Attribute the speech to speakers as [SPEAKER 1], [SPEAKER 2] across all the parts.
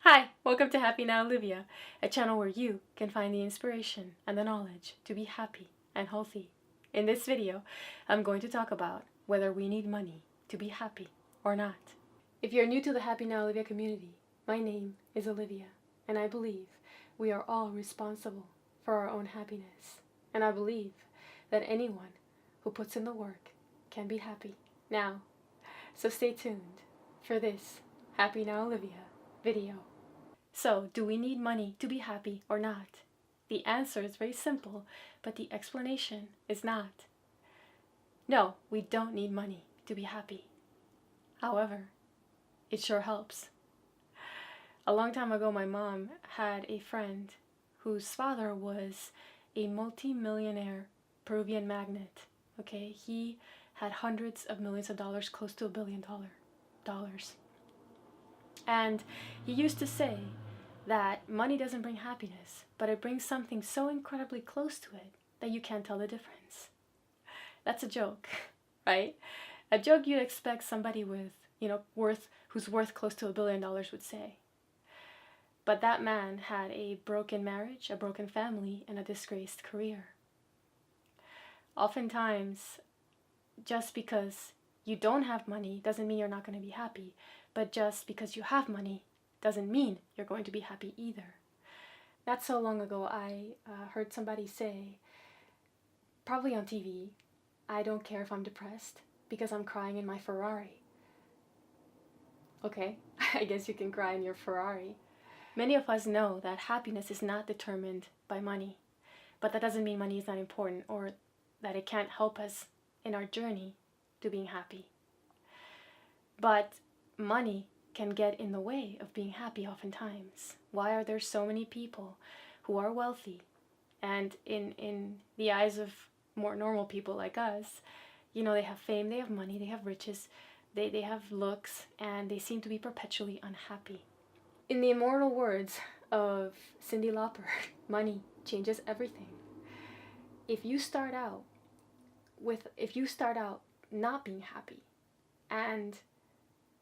[SPEAKER 1] Hi, welcome to Happy Now Olivia, a channel where you can find the inspiration and the knowledge to be happy and healthy. In this video, I'm going to talk about whether we need money to be happy or not. If you're new to the Happy Now Olivia community, my name is Olivia, and I believe we are all responsible for our own happiness. And I believe that anyone who puts in the work can be happy now. So stay tuned for this Happy Now Olivia video. So, do we need money to be happy or not? The answer is very simple, but the explanation is not. No, we don't need money to be happy. However, it sure helps. A long time ago, my mom had a friend whose father was a multi-millionaire Peruvian magnate. Okay, he had hundreds of millions of dollars, close to $1 billion. And he used to say that money doesn't bring happiness, but it brings something so incredibly close to it that you can't tell the difference. That's a joke, right? A joke you'd expect somebody with, who's worth close to $1 billion would say. But that man had a broken marriage, a broken family, and a disgraced career. Oftentimes, just because you don't have money doesn't mean you're not going to be happy, but just because you have money doesn't mean you're going to be happy either. Not so long ago, I heard somebody say, probably on TV, I don't care if I'm depressed because I'm crying in my Ferrari. Okay, I guess you can cry in your Ferrari. Many of us know that happiness is not determined by money, but that doesn't mean money is not important or that it can't help us in our journey to being happy. But money can get in the way of being happy oftentimes. Why are there so many people who are wealthy and in the eyes of more normal people like us, they have fame, they have money, they have riches, they have looks, and they seem to be perpetually unhappy. In the immortal words of Cyndi Lauper, money changes everything. If you start out not being happy and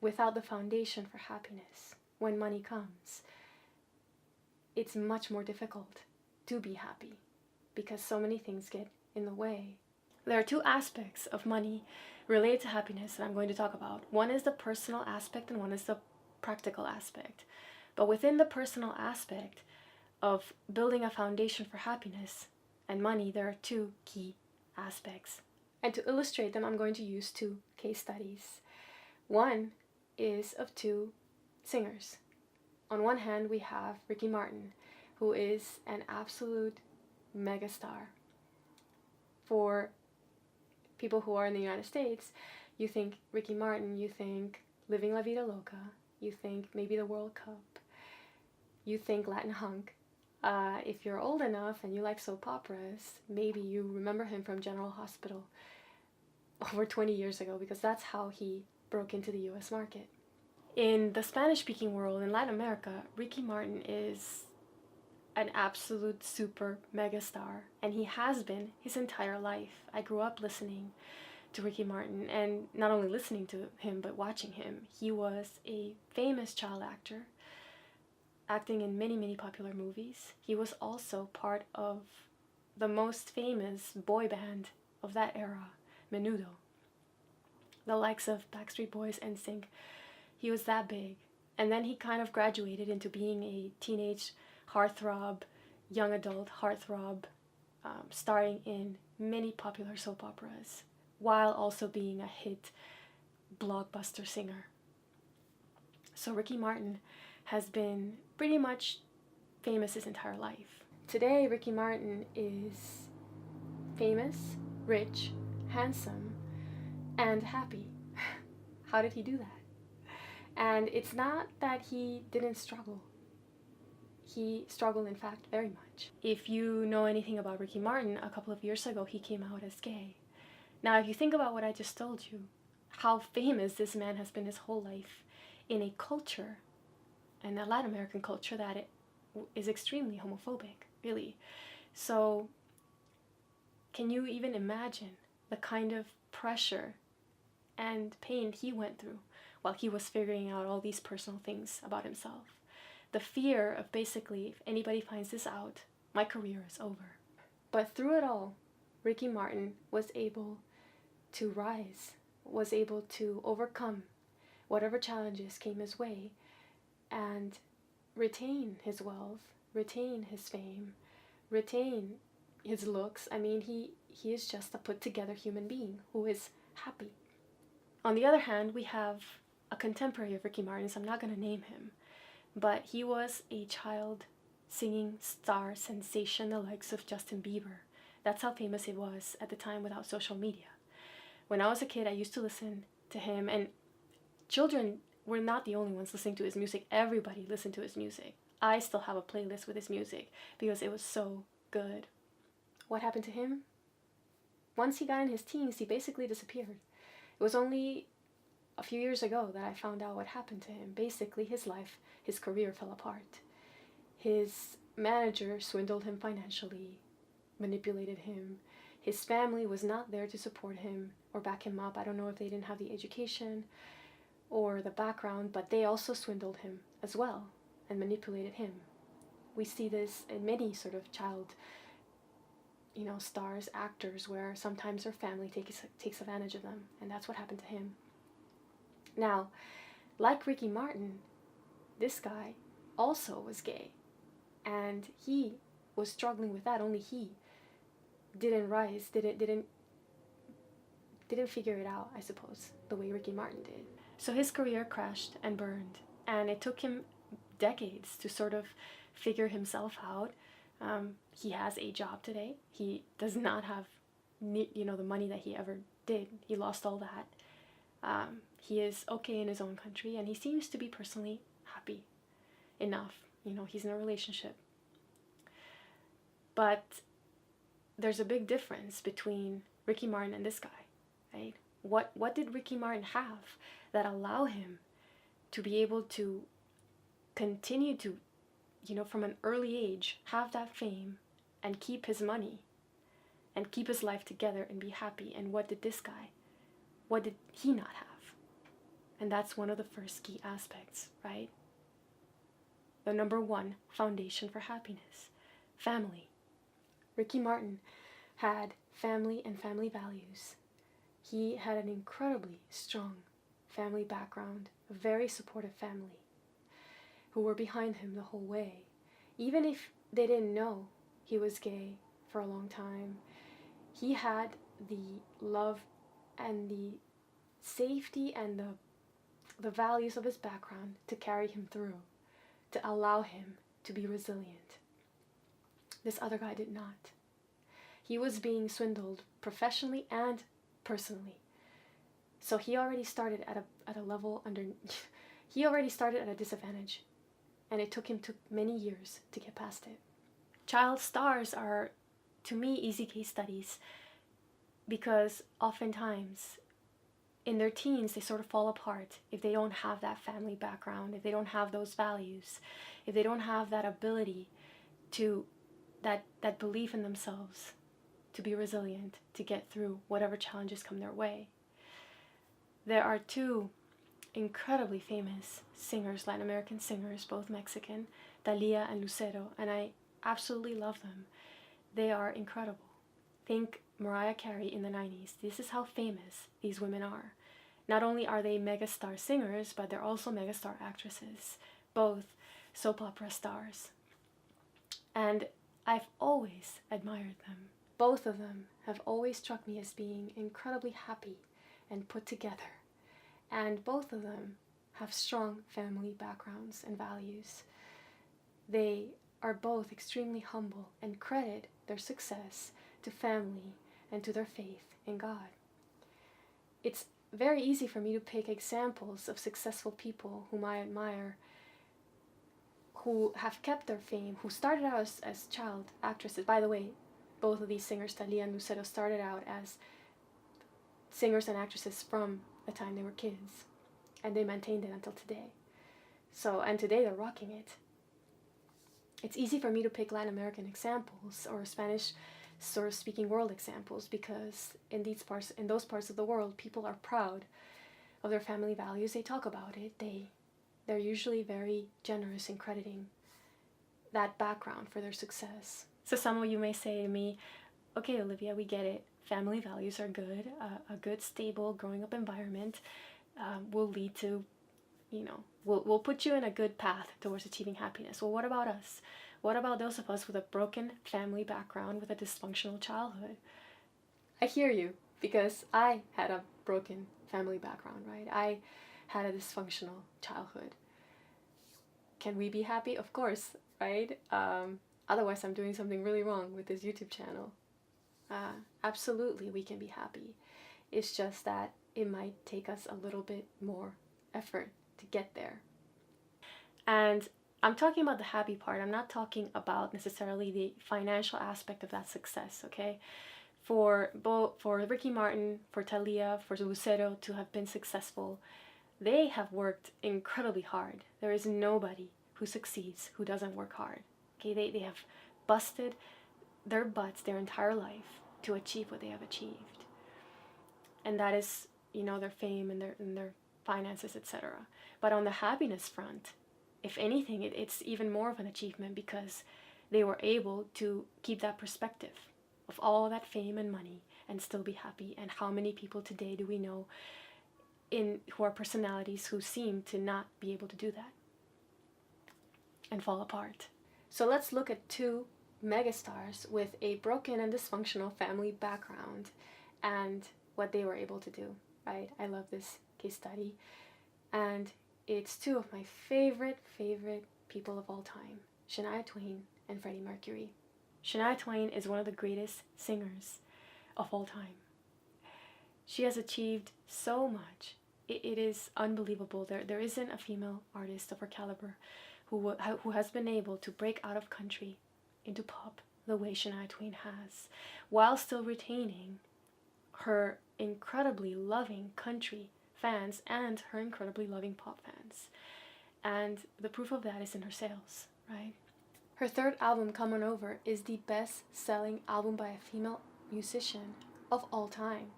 [SPEAKER 1] without the foundation for happiness, when money comes, it's much more difficult to be happy because so many things get in the way. There are two aspects of money related to happiness that I'm going to talk about. One is the personal aspect and one is the practical aspect. But within the personal aspect of building a foundation for happiness and money, there are two key aspects. And to illustrate them, I'm going to use two case studies. One is of two singers. On one hand, we have Ricky Martin, who is an absolute megastar. For people who are in the United States, you think Ricky Martin, you think Living La Vida Loca, you think maybe the World Cup, you think Latin hunk. If you're old enough and you like soap operas, maybe you remember him from General Hospital over 20 years ago, because that's how he broke into the US market. In the Spanish-speaking world, in Latin America, Ricky Martin is an absolute super megastar, and he has been his entire life. I grew up listening to Ricky Martin, and not only listening to him, but watching him. He was a famous child actor, acting in many, many popular movies. He was also part of the most famous boy band of that era, Menudo. The likes of Backstreet Boys and NSYNC. He was that big. And then he kind of graduated into being a teenage heartthrob, young adult heartthrob, starring in many popular soap operas, while also being a hit blockbuster singer. So Ricky Martin has been pretty much famous his entire life. Today, Ricky Martin is famous, rich, handsome, and happy. How did he do that? And it's not that he didn't struggle. He struggled, in fact, very much. If you know anything about Ricky Martin, a couple of years ago he came out as gay. Now, if you think about what I just told you, how famous this man has been his whole life in a culture, in a Latin American culture that is extremely homophobic, really. So, can you even imagine the kind of pressure and pain he went through while he was figuring out all these personal things about himself? the fear of basically, if anybody finds this out, my career is over. But through it all, Ricky Martin was able to rise, was able to overcome whatever challenges came his way and retain his wealth, retain his fame, retain his looks. I mean, he is just a put-together human being who is happy. On the other hand, we have a contemporary of Ricky Martin's. I'm not going to name him, but he was a child singing star sensation, the likes of Justin Bieber. That's how famous he was at the time without social media. When I was a kid, I used to listen to him, and children were not the only ones listening to his music. Everybody listened to his music. I still have a playlist with his music because it was so good. What happened to him? Once he got in his teens, he basically disappeared. It was only a few years ago that I found out what happened to him. Basically, his life, his career fell apart. His manager swindled him financially, manipulated him. His family was not there to support him or back him up. I don't know if they didn't have the education or the background, but they also swindled him as well and manipulated him. We see this in many sort of child, stars, actors, where sometimes their family takes advantage of them, and that's what happened to him. Now, like Ricky Martin, this guy also was gay, and he was struggling with that. Only he didn't rise, didn't figure it out, I suppose, the way Ricky Martin did. So his career crashed and burned, and it took him decades to sort of figure himself out. He has a job today. He does not have, the money that he ever did. He lost all that. He is okay in his own country, and he seems to be personally happy enough. He's in a relationship. But there's a big difference between Ricky Martin and this guy, right? What did Ricky Martin have that allow him to be able to continue to, from an early age, have that fame and keep his money and keep his life together and be happy? And what did this guy, what did he not have? And that's one of the first key aspects, right? The number one foundation for happiness: family. Ricky Martin had family and family values. He had an incredibly strong family background, a very supportive family who were behind him the whole way. Even if they didn't know he was gay for a long time, he had the love and the safety and the values of his background to carry him through, to allow him to be resilient. This other guy did not. He was being swindled professionally and personally. So he already started at a level under, he already started at a disadvantage, and it took him many years to get past it. Child stars are, to me, easy case studies, because oftentimes in their teens they sort of fall apart if they don't have that family background, if they don't have those values, if they don't have that ability to, that belief in themselves, to be resilient, to get through whatever challenges come their way. There are two incredibly famous singers, Latin American singers, both Mexican, Thalia and Lucero, and I absolutely love them. They are incredible. Think Mariah Carey in the 90s. This is how famous these women are. Not only are they megastar singers, but they're also megastar actresses, both soap opera stars. And I've always admired them. Both of them have always struck me as being incredibly happy and put together. And both of them have strong family backgrounds and values. They are both extremely humble and credit their success to family and to their faith in God. It's very easy for me to pick examples of successful people whom I admire, who have kept their fame, who started out as child actresses. By the way, both of these singers, Thalia and Lucero, started out as singers and actresses from the time they were kids, and they maintained it until today. And today they're rocking it. It's easy for me to pick Latin American examples or Spanish sort of speaking world examples, because in those parts of the world, people are proud of their family values. They talk about it. They they're usually very generous in crediting that background for their success. So some of you may say to me, okay, Olivia, we get it. Family values are good. A good, stable, growing up environment will lead to, will put you in a good path towards achieving happiness. Well, what about us? What about those of us with a broken family background, with a dysfunctional childhood? I hear you, because I had a broken family background, right? I had a dysfunctional childhood. Can we be happy? Of course, right? Otherwise, I'm doing something really wrong with this YouTube channel. Absolutely, we can be happy. It's just that it might take us a little bit more effort to get there. And I'm talking about the happy part. I'm not talking about necessarily the financial aspect of that success, okay? For Ricky Martin, for Thalia, for Lucero to have been successful, they have worked incredibly hard. There is nobody who succeeds who doesn't work hard. Okay, they have busted their butts their entire life to achieve what they have achieved. And that is, their fame and their finances, etc. But on the happiness front, if anything, it's even more of an achievement, because they were able to keep that perspective of all that fame and money and still be happy. And how many people today do we know who are personalities who seem to not be able to do that and fall apart? So let's look at two megastars with a broken and dysfunctional family background and what they were able to do, right? I love this case study, and it's two of my favorite people of all time, Shania Twain and Freddie Mercury. Shania Twain is one of the greatest singers of all time. She has achieved so much. It is unbelievable. There isn't a female artist of her caliber who has been able to break out of country into pop the way Shania Twain has, while still retaining her incredibly loving country fans and her incredibly loving pop fans. And the proof of that is in her sales, right? Her third album, Come On Over, is the best-selling album by a female musician of all time.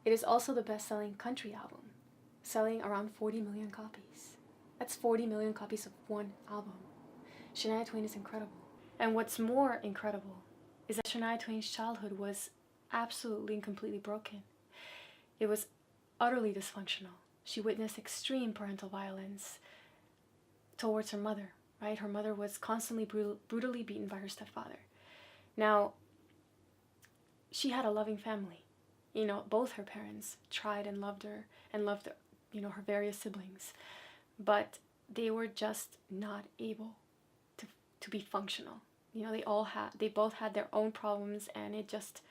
[SPEAKER 1] It is also the best-selling country album, selling around 40 million copies. That's 40 million copies of one album. Shania Twain is incredible. And what's more incredible is that Shania Twain's childhood was absolutely and completely broken. It was utterly dysfunctional. She witnessed extreme parental violence towards her mother, right? Her mother was constantly brutally beaten by her stepfather. Now, she had a loving family. Both her parents tried and loved her and loved, her various siblings. But they were just not able to be functional. They both had their own problems, and it just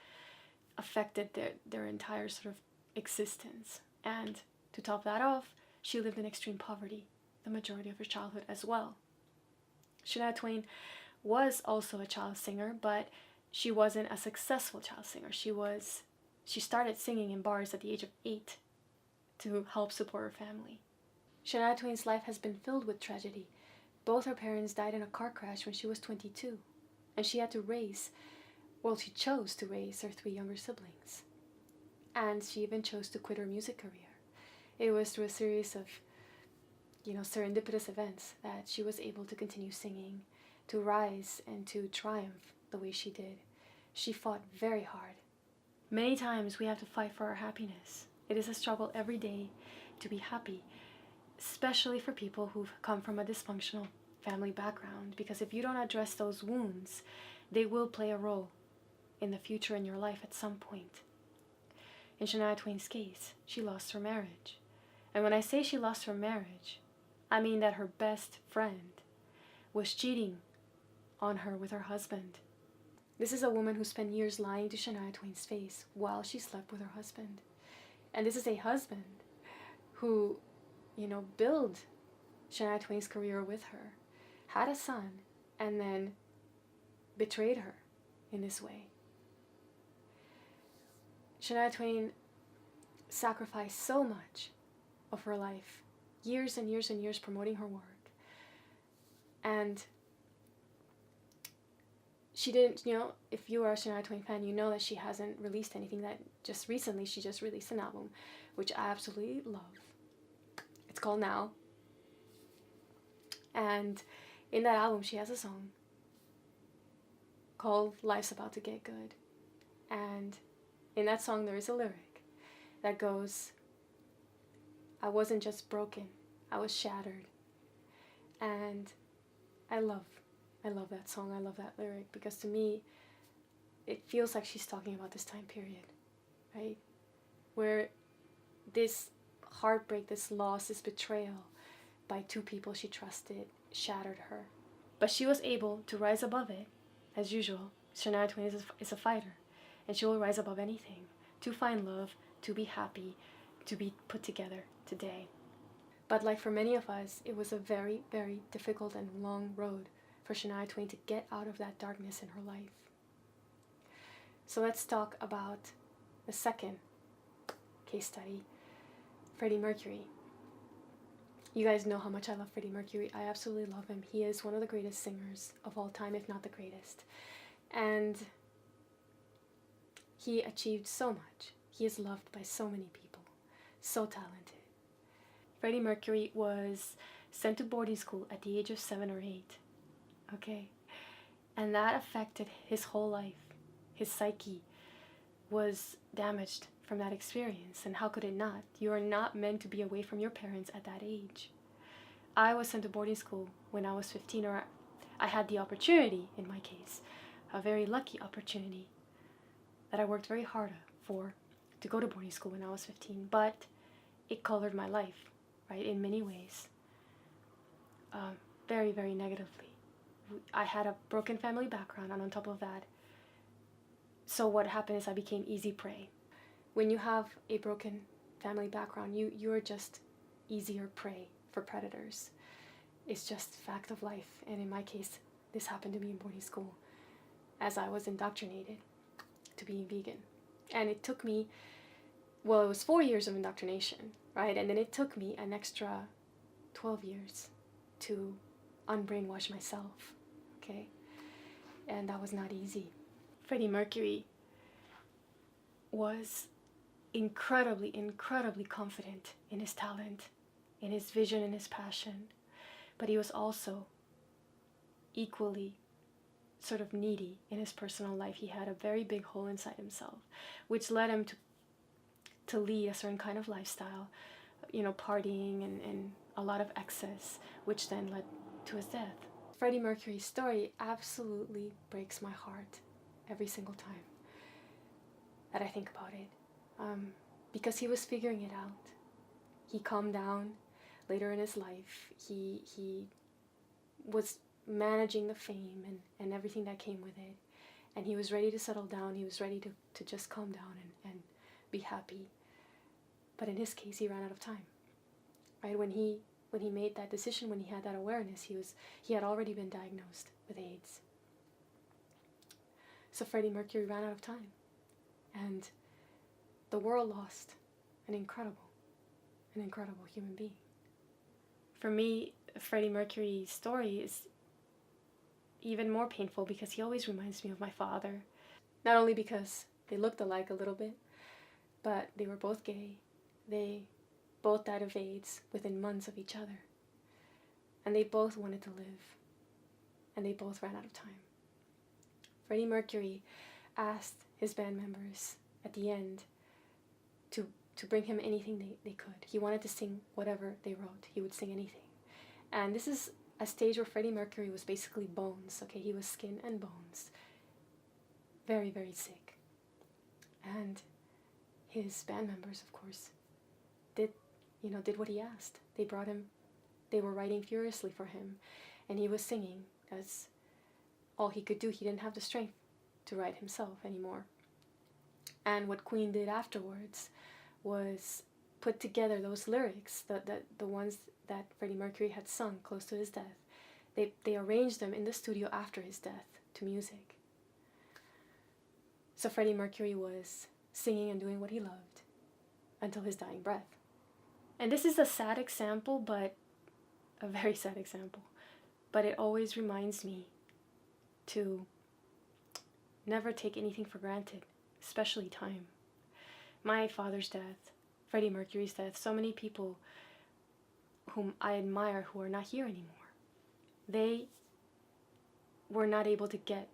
[SPEAKER 1] affected their entire sort of existence. And to top that off, she lived in extreme poverty the majority of her childhood as well. Shania Twain was also a child singer, but she wasn't a successful child singer. She started singing in bars at the age of 8 to help support her family. Shania Twain's life has been filled with tragedy. Both her parents died in a car crash when she was 22, and she chose to raise her 3 younger siblings. And she even chose to quit her music career. It was through a series of, serendipitous events that she was able to continue singing, to rise and to triumph the way she did. She fought very hard. Many times we have to fight for our happiness. It is a struggle every day to be happy, especially for people who've come from a dysfunctional family background, because if you don't address those wounds, they will play a role in the future in your life at some point. In Shania Twain's case, she lost her marriage. And when I say she lost her marriage, I mean that her best friend was cheating on her with her husband. This is a woman who spent years lying to Shania Twain's face while she slept with her husband. And this is a husband who, built Shania Twain's career with her, had a son, and then betrayed her in this way. Shania Twain sacrificed so much of her life, years and years and years promoting her work. And she didn't, if you are a Shania Twain fan, you know that she hasn't released anything. That just recently she just released an album, which I absolutely love. It's called Now. And in that album, she has a song called Life's About to Get Good. And in that song, there is a lyric that goes, I wasn't just broken, I was shattered. And I love that song. I love that lyric because to me, it feels like she's talking about this time period, right? Where this heartbreak, this loss, this betrayal by two people she trusted shattered her. But she was able to rise above it, as usual. Shania Twain is a fighter, and she will rise above anything to find love, to be happy, to be put together today. But like for many of us, it was a very, very difficult and long road for Shania Twain to get out of that darkness in her life. So let's talk about the second case study, Freddie Mercury. You guys know how much I love Freddie Mercury. I absolutely love him. He is one of the greatest singers of all time, if not the greatest. And he achieved so much. He is loved by so many people. So talented. Freddie Mercury was sent to boarding school at the age of 7 or 8. Okay? And that affected his whole life. His psyche was damaged from that experience. And how could it not? You are not meant to be away from your parents at that age. I was sent to boarding school when I was 15, or I had the opportunity, in my case, a very lucky opportunity that I worked very hard for to go to boarding school when I was 15. But it colored my life, right, in many ways. Very, very negatively. I had a broken family background, and on top of that, so what happened is I became easy prey. When you have a broken family background, you're just easier prey for predators. It's just fact of life. And in my case, this happened to me in boarding school as I was indoctrinated to being vegan. And it took me, well, it was 4 years of indoctrination, right? And then it took me an extra 12 years to unbrainwash myself, okay? And that was not easy. Freddie Mercury was incredibly, incredibly confident in his talent, in his vision and his passion, but he was also equally sort of needy in his personal life. He had a very big hole inside himself, which led him to lead a certain kind of lifestyle, partying and a lot of excess, which then led to his death. Freddie Mercury's story absolutely breaks my heart every single time that I think about it, because he was figuring it out. He calmed down later in his life. He was managing the fame and everything that came with it, and he was ready to settle down. He was ready to just calm down and be happy. But in his case, he ran out of time, right? When he made that decision, when he had that awareness, he had already been diagnosed with AIDS. So Freddie Mercury ran out of time, and the world lost an incredible human being. For me, Freddie Mercury's story is even more painful because he always reminds me of my father. Not only because they looked alike a little bit, but they were both gay. They both died of AIDS within months of each other. And they both wanted to live. And they both ran out of time. Freddie Mercury asked his band members at the end to bring him anything they could. He wanted to sing whatever they wrote. He would sing anything. And this is a stage where Freddie Mercury was basically bones, okay? He was skin and bones. Very, very sick. And his band members, of course, did what he asked. They brought him, they were writing furiously for him, and he was singing. That's all he could do. He didn't have the strength to write himself anymore. And what Queen did afterwards was put together those lyrics, the ones that Freddie Mercury had sung close to his death. They arranged them in the studio after his death to music. So Freddie Mercury was singing and doing what he loved until his dying breath. And this is a sad example, but a very sad example. But it always reminds me to never take anything for granted, especially time. My father's death, Freddie Mercury's death, so many people whom I admire who are not here anymore. they were not able to get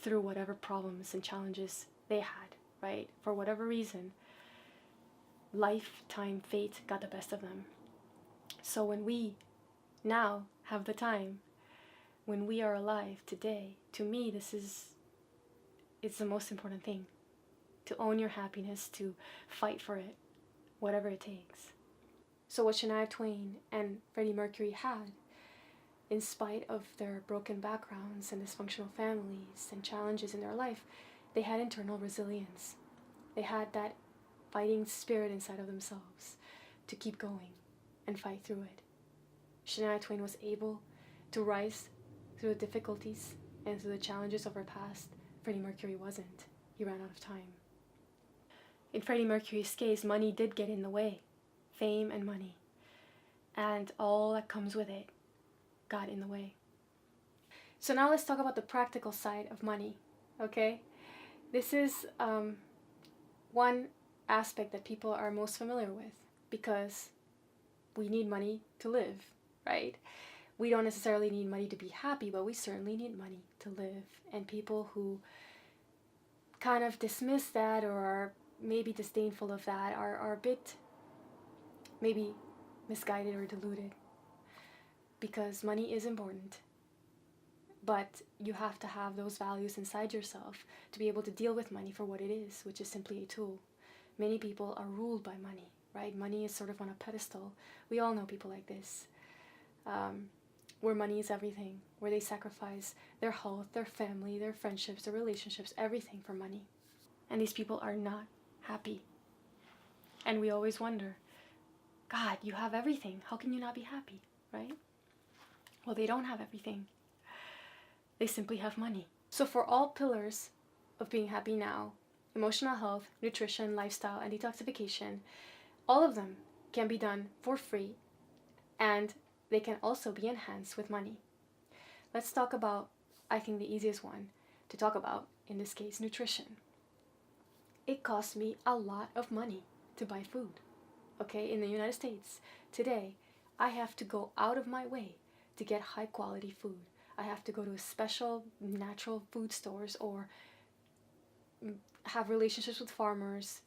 [SPEAKER 1] through whatever problems and challenges they had, right? For whatever reason, lifetime fate got the best of them. So when we now have the time, when we are alive today, to me, it's the most important thing. To own your happiness, to fight for it, whatever it takes. So what Shania Twain and Freddie Mercury had, in spite of their broken backgrounds and dysfunctional families and challenges in their life, they had internal resilience. They had that fighting spirit inside of themselves to keep going and fight through it. Shania Twain was able to rise through the difficulties and through the challenges of her past. Freddie Mercury wasn't. He ran out of time. In Freddie Mercury's case, money did get in the way. Fame and money. And all that comes with it got in the way. So now let's talk about the practical side of money, okay? This is one aspect that people are most familiar with, because we need money to live, right? We don't necessarily need money to be happy, but we certainly need money to live. And people who kind of dismiss that or are maybe disdainful of that are a bit maybe misguided or deluded, because money is important, but you have to have those values inside yourself to be able to deal with money for what it is, which is simply a tool. Many people are ruled by money, right? Money is sort of on a pedestal. We all know people like this, where money is everything, where they sacrifice their health, their family, their friendships, their relationships, everything for money. And these people are not happy. And we always wonder, God, you have everything. How can you not be happy, right? Well, they don't have everything. They simply have money. So for all pillars of being happy now, emotional health, nutrition, lifestyle, and detoxification, all of them can be done for free, and they can also be enhanced with money. Let's talk about, I think, the easiest one to talk about, in this case, nutrition. It costs me a lot of money to buy food. Okay, in the United States, today, I have to go out of my way to get high quality food. I have to go to special natural food stores or have relationships with farmers,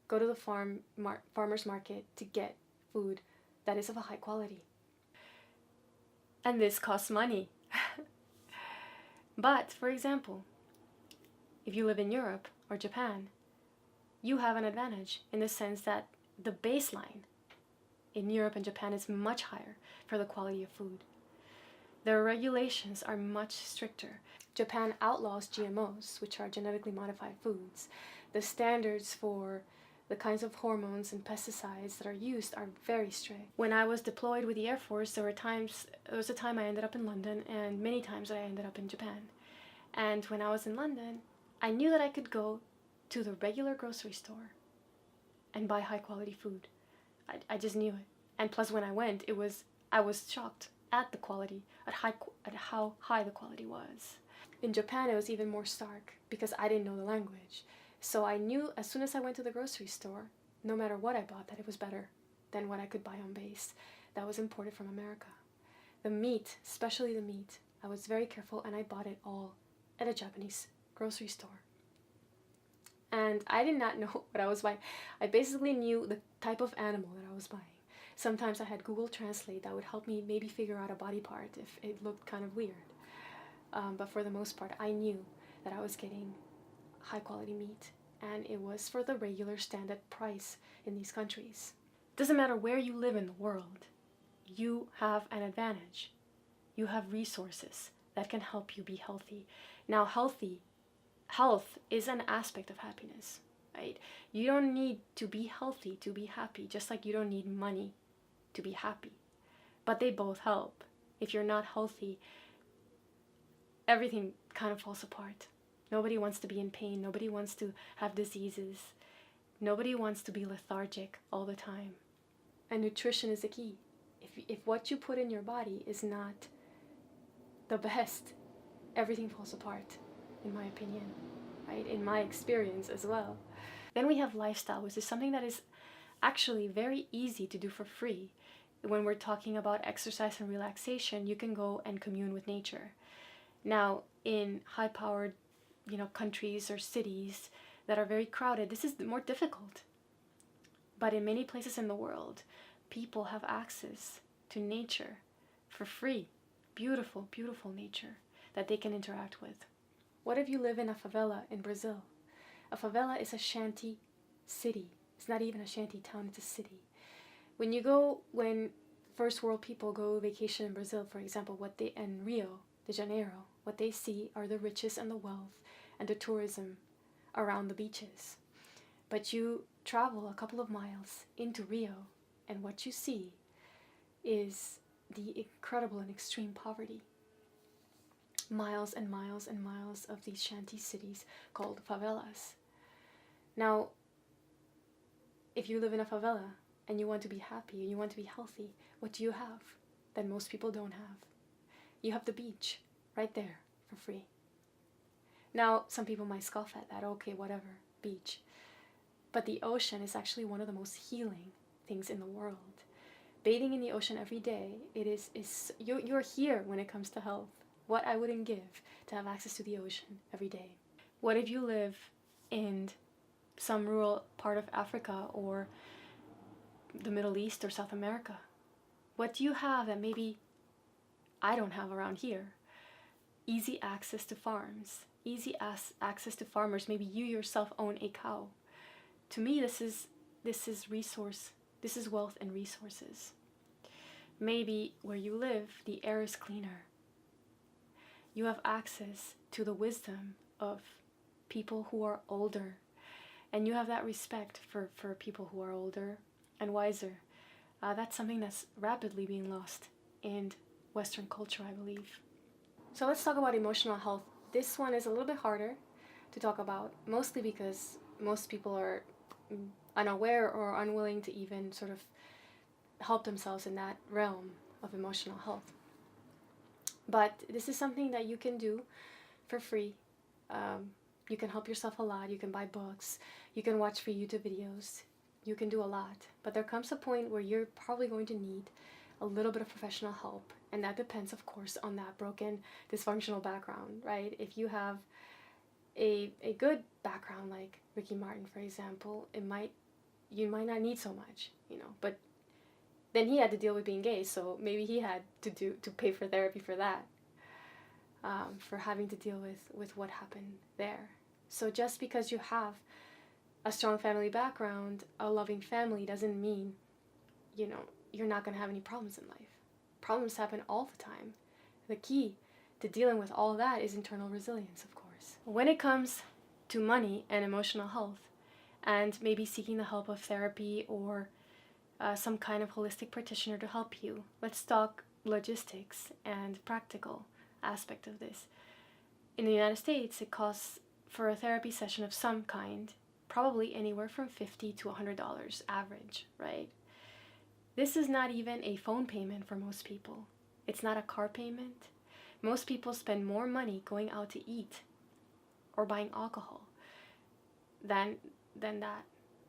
[SPEAKER 1] go to the farmer's market to get food that is of a high quality. And this costs money. But, for example, if you live in Europe or Japan, you have an advantage in the sense that the baseline in Europe and Japan is much higher for the quality of food. Their regulations are much stricter. Japan outlaws GMOs, which are genetically modified foods. The standards for the kinds of hormones and pesticides that are used are very strict. When I was deployed with the Air Force, there was a time I ended up in London, and many times that I ended up in Japan. And when I was in London, I knew that I could go to the regular grocery store and buy high quality food. I just knew it. And plus, when I went, I was shocked at the quality, at how high the quality was. In Japan, it was even more stark because I didn't know the language. So I knew as soon as I went to the grocery store, no matter what I bought, that it was better than what I could buy on base that was imported from America. The meat, especially the meat, I was very careful, and I bought it all at a Japanese grocery store. And I did not know what I was buying. I basically knew the type of animal that I was buying. Sometimes I had Google Translate that would help me maybe figure out a body part if it looked kind of weird. But for the most part, I knew that I was getting high quality meat, and it was for the regular standard price in these countries. Doesn't matter where you live in the world, you have an advantage. You have resources that can help you be healthy. Now, health is an aspect of happiness, right? You don't need to be healthy to be happy, just like you don't need money to be happy. But they both help. If you're not healthy, everything kind of falls apart. Nobody wants to be in pain. Nobody wants to have diseases. Nobody wants to be lethargic all the time. And nutrition is the key. If what you put in your body is not the best, everything falls apart, in my opinion, right? In my experience as well. Then we have lifestyle, which is something that is actually very easy to do for free. when we're talking about exercise and relaxation, you can go and commune with nature. Now, in high-powered, countries or cities that are very crowded, this is more difficult. But in many places in the world, people have access to nature for free. Beautiful, beautiful nature that they can interact with. What if you live in a favela in Brazil? A favela is a shanty city. It's not even a shanty town, it's a city. When first world people go vacation in Brazil, for example, in Rio de Janeiro, what they see are the riches and the wealth and the tourism around the beaches. But you travel a couple of miles into Rio, and what you see is the incredible and extreme poverty. Miles and miles and miles of these shanty cities called favelas. Now, if you live in a favela and you want to be happy and you want to be healthy, what do you have that most people don't have? You have the beach right there for free. Now, some people might scoff at that. Okay, whatever, beach. But the ocean is actually one of the most healing things in the world. Bathing in the ocean every day, you're here when it comes to health. What I wouldn't give to have access to the ocean every day. What if you live in some rural part of Africa or the Middle East or South America? What do you have that maybe I don't have around here? Easy access to farms, access to farmers. Maybe you yourself own a cow. To me, this is resource. This is wealth and resources. Maybe where you live, the air is cleaner. You have access to the wisdom of people who are older. And you have that respect for people who are older and wiser. That's something that's rapidly being lost in Western culture, I believe. So let's talk about emotional health. This one is a little bit harder to talk about, mostly because most people are unaware or unwilling to even sort of help themselves in that realm of emotional health. But this is something that you can do for free. You can help yourself a lot. You can buy books. You can watch free YouTube videos. You can do a lot. But there comes a point where you're probably going to need a little bit of professional help. And that depends, of course, on that broken, dysfunctional background, right? If you have a good background like Ricky Martin, for example, you might not need so much, But then he had to deal with being gay, so maybe he had to pay for therapy for that, for having to deal with what happened there. So just because you have a strong family background, a loving family, doesn't mean, you're not going to have any problems in life. Problems happen all the time. The key to dealing with all that is internal resilience, of course. When it comes to money and emotional health, and maybe seeking the help of therapy or some kind of holistic practitioner to help you, let's talk logistics and practical aspect of this. In the United States, it costs for a therapy session of some kind probably anywhere from $50 to $100 average, right? This is not even a phone payment for most people. It's not a car payment. Most people spend more money going out to eat or buying alcohol than that,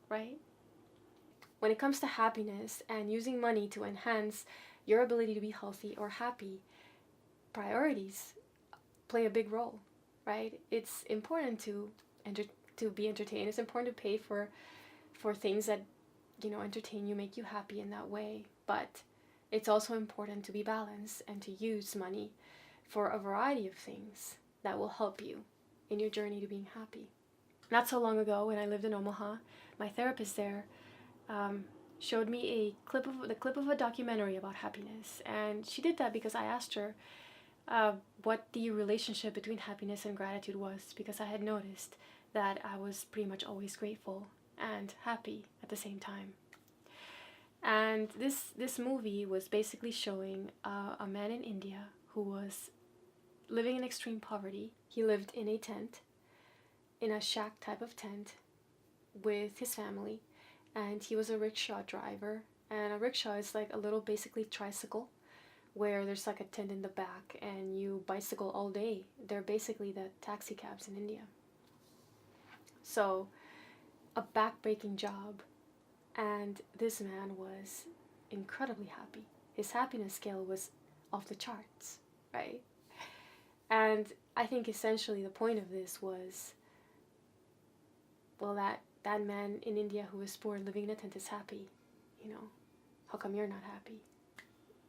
[SPEAKER 1] right? When it comes to happiness and using money to enhance your ability to be healthy or happy, priorities play a big role, right? It's important to be entertained. It's important to pay for things that, entertain you, make you happy in that way. But it's also important to be balanced and to use money for a variety of things that will help you in your journey to being happy. Not so long ago, when I lived in Omaha, my therapist there showed me the clip of a documentary about happiness, and she did that because I asked her what the relationship between happiness and gratitude was, because I had noticed that I was pretty much always grateful and happy at the same time. And this movie was basically showing a man in India who was living in extreme poverty. He lived in a tent, in a shack type of tent, with his family, and he was a rickshaw driver. And a rickshaw is like a little basically tricycle where there's like a tent in the back and you bicycle all day. They're basically the taxi cabs in India. So a back-breaking job, and this man was incredibly happy. His happiness scale was off the charts, right? And I think essentially the point of this was, well, that man in India who was poor living in a tent is happy, you know, how come you're not happy?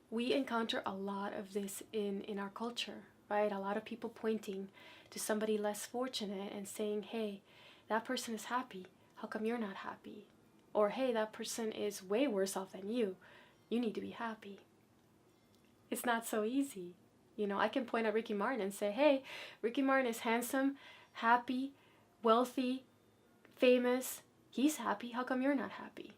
[SPEAKER 1] We encounter a lot of this in our culture, right? A lot of people pointing to somebody less fortunate and saying, hey, that person is happy, how come you're not happy? Or, hey, that person is way worse off than you need to be happy. It's not so easy. You know, I can point at Ricky Martin and say, hey, Ricky Martin is handsome, happy, wealthy, famous, he's happy, how come you're not happy?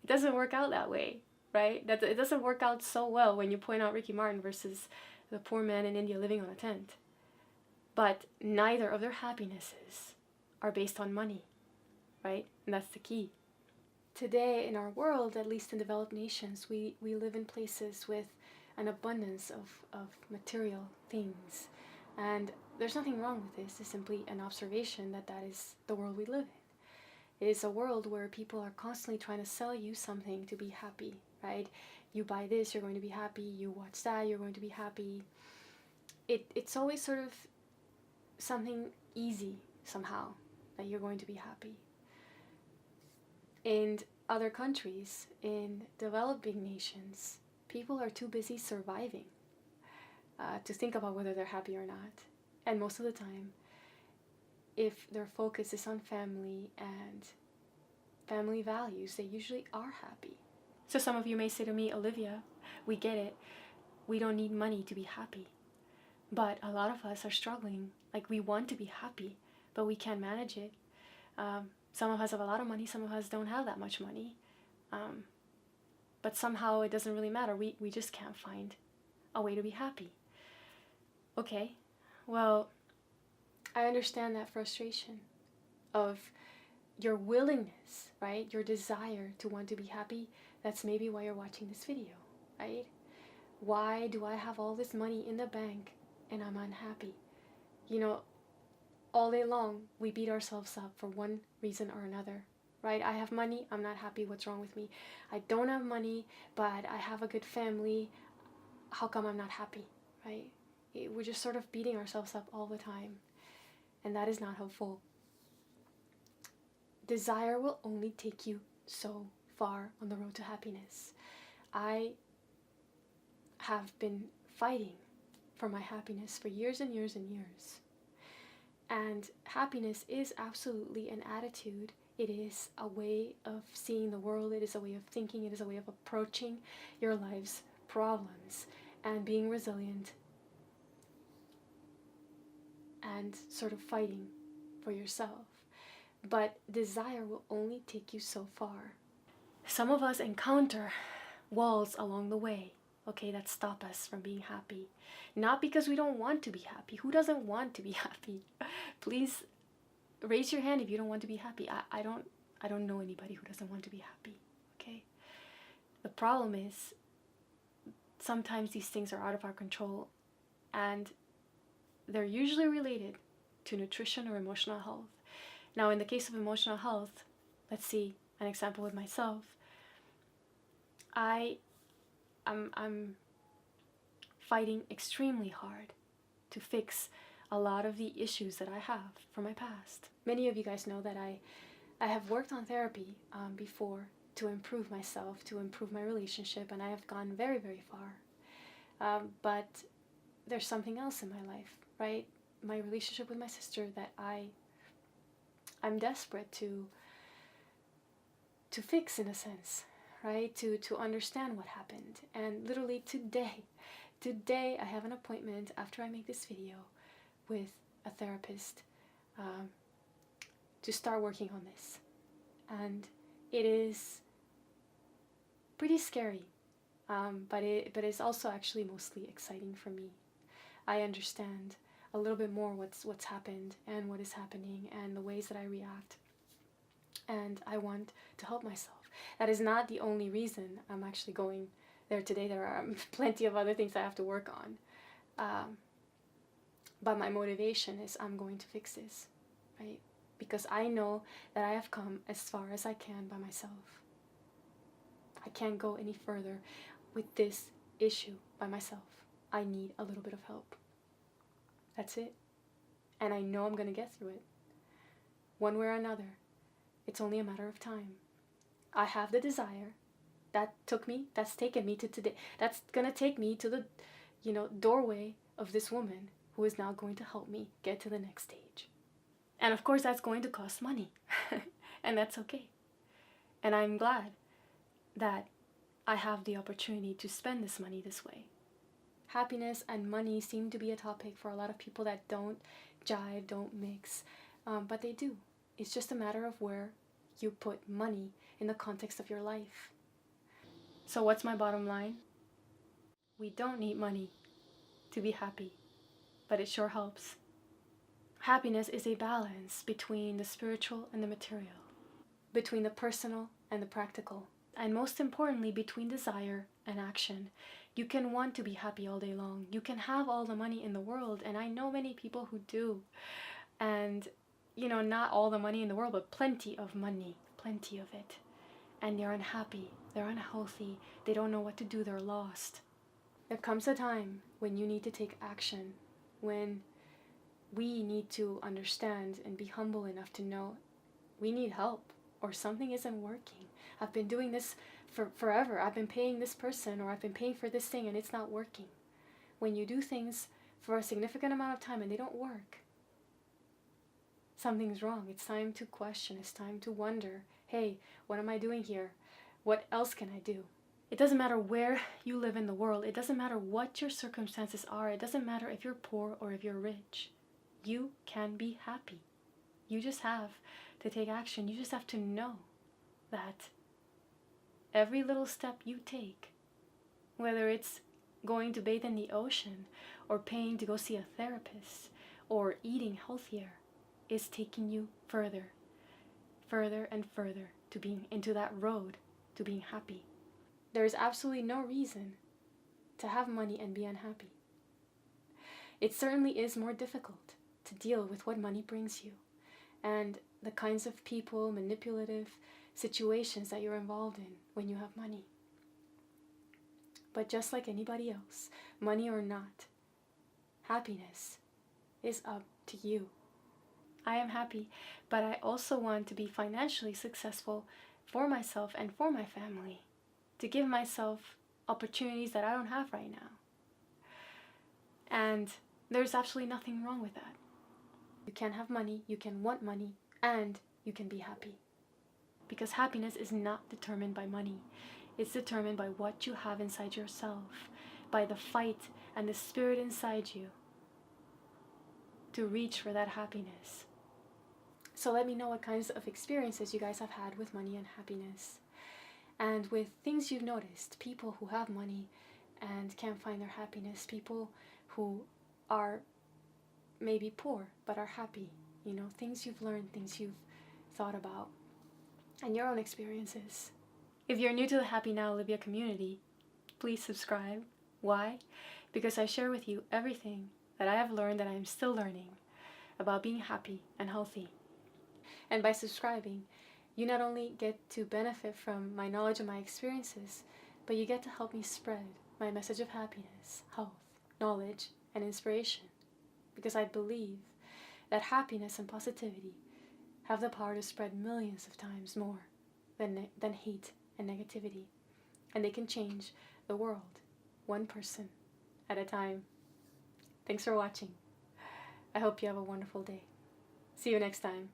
[SPEAKER 1] It doesn't work out that way, right? It doesn't work out so well when you point out Ricky Martin versus the poor man in India living on a tent. But neither of their happinesses are based on money, right? And that's the key. Today in our world, at least in developed nations, we live in places with an abundance of material things. And there's nothing wrong with this. It's simply an observation that is the world we live in. It is a world where people are constantly trying to sell you something to be happy, right? You buy this, you're going to be happy. You watch that, you're going to be happy. It's always sort of something easy somehow that you're going to be happy. In other countries, in developing nations, people are too busy surviving to think about whether they're happy or not. And most of the time, if their focus is on family and family values, they usually are happy. So some of you may say to me, Olivia, we get it. We don't need money to be happy. But a lot of us are struggling. Like, we want to be happy, but we can't manage it. Some of us have a lot of money, some of us don't have that much money. But somehow it doesn't really matter. We just can't find a way to be happy. Okay, well, I understand that frustration of your willingness, right? Your desire to want to be happy. That's maybe why you're watching this video, right? Why do I have all this money in the bank and I'm unhappy? You know, all day long we beat ourselves up for one reason or another, right? I have money, I'm not happy, what's wrong with me? I don't have money, but I have a good family, how come I'm not happy, right? We're just sort of beating ourselves up all the time, and that is not helpful. Desire will only take you so far on the road to happiness. I have been fighting for my happiness for years and years and years. And happiness is absolutely an attitude. It is a way of seeing the world. It is a way of thinking. It is a way of approaching your life's problems and being resilient and sort of fighting for yourself. But desire will only take you so far. Some of us encounter walls along the way, okay, that stop us from being happy. Not because we don't want to be happy. Who doesn't want to be happy? Please raise your hand if you don't want to be happy. I don't know anybody who doesn't want to be happy, okay? The problem is sometimes these things are out of our control, and they're usually related to nutrition or emotional health. Now, in the case of emotional health, let's see an example with myself. I'm fighting extremely hard to fix a lot of the issues that I have from my past. Many of you guys know that I have worked on therapy before to improve myself, to improve my relationship, and I have gone very, very far. But there's something else in my life, right? My relationship with my sister that I'm desperate to fix, in a sense, right? To understand what happened. And literally today I have an appointment after I make this video with a therapist to start working on this. And it is pretty scary, but it's also actually mostly exciting for me. I understand a little bit more what's happened and what is happening and the ways that I react. And I want to help myself. That is not the only reason I'm actually going there today. There are plenty of other things I have to work on. But my motivation is I'm going to fix this, right? Because I know that I have come as far as I can by myself. I can't go any further with this issue by myself. I need a little bit of help. That's it. And I know I'm going to get through it. One way or another. It's only a matter of time. I have the desire. That's taken me to today. That's going to take me to the, doorway of this woman who is now going to help me get to the next stage. And of course, that's going to cost money. And that's okay. And I'm glad that I have the opportunity to spend this money this way. Happiness and money seem to be a topic for a lot of people that don't jive, don't mix, but they do. It's just a matter of where you put money in the context of your life. So what's my bottom line? We don't need money to be happy, but it sure helps. Happiness is a balance between the spiritual and the material, between the personal and the practical, and most importantly, between desire and action. You can want to be happy all day long. You can have all the money in the world, and I know many people who do. And, not all the money in the world, but plenty of money, plenty of it. And they're unhappy, they're unhealthy, they don't know what to do, they're lost. There comes a time when you need to take action, when we need to understand and be humble enough to know we need help or something isn't working. I've been doing this for forever. I've been paying this person or I've been paying for this thing and it's not working. When you do things for a significant amount of time and they don't work, something's wrong. It's time to question. It's time to wonder, hey, what am I doing here? What else can I do? It doesn't matter where you live in the world. It doesn't matter what your circumstances are. It doesn't matter if you're poor or if you're rich. You can be happy. You just have to take action. You just have to know that every little step you take, whether it's going to bathe in the ocean or paying to go see a therapist or eating healthier, is taking you further and further to being into that road to being happy. There is absolutely no reason to have money and be unhappy. It certainly is more difficult to deal with what money brings you and the kinds of people, manipulative situations that you're involved in when you have money. But just like anybody else, money or not, happiness is up to you. I am happy, but I also want to be financially successful for myself and for my family, to give myself opportunities that I don't have right now. And there's absolutely nothing wrong with that. You can have money, you can want money, and you can be happy. Because happiness is not determined by money. It's determined by what you have inside yourself, by the fight and the spirit inside you to reach for that happiness. So let me know what kinds of experiences you guys have had with money and happiness. And with things you've noticed, people who have money and can't find their happiness, people who are maybe poor but are happy, things you've learned, things you've thought about, and your own experiences. If you're new to the Happy Now Olivia community, please subscribe. Why? Because I share with you everything that I have learned that I am still learning about being happy and healthy. And by subscribing, you not only get to benefit from my knowledge and my experiences, but you get to help me spread my message of happiness, health, knowledge, and inspiration. Because I believe that happiness and positivity have the power to spread millions of times more than hate and negativity. And they can change the world, one person at a time. Thanks for watching. I hope you have a wonderful day. See you next time.